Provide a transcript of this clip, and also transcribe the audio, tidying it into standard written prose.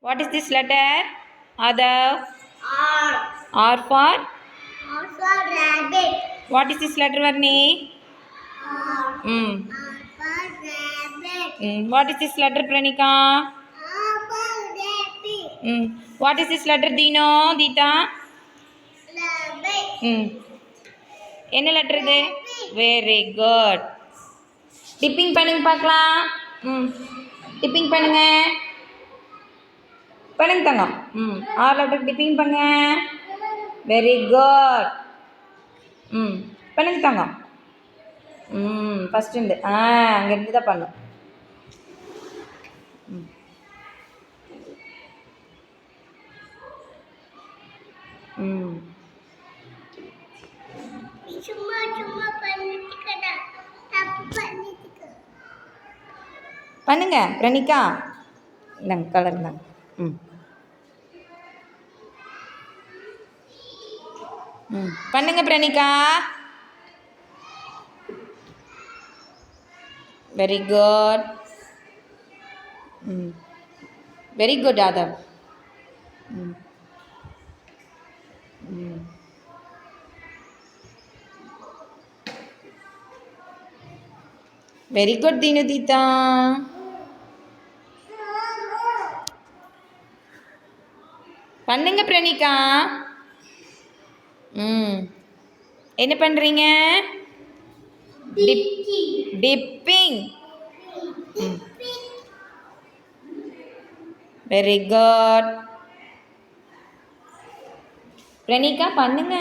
What is this letter? Adav. R. R for? R for rabbit. What is this letter, Varni? R. Mm. R for rabbit. What is this letter, Pranika? R for rabbit. What is this letter, Dino? Dita? Rabbit. என்ன letter இது? Very good. Tipping பண்ணுங்க பார்க்கலாம். Tipping பண்ணுங்க. பண்ணுங்க தங்கம். ஆறு letter tipping பண்ணுங்க. Very good. பண்ணுங்க தங்கம். First இருந்து அங்கேருந்து தான் பண்ணும். சும்மா சும்மா பண்ணிட்டுக்கடா. தப்பு பண்ணிட்டுக்க. பண்ணுங்க பிரணிகா. இந்தாங்க கலர் இந்தாங்க. பண்ணுங்க Pranika. Very good. Very good Aadhav. Very good தீனுதீதா. பண்ணுங்க பிரணிகா. என்ன பண்ணுறீங்க? டிப்பிங். Very good. பிரணிகா பண்ணுங்க.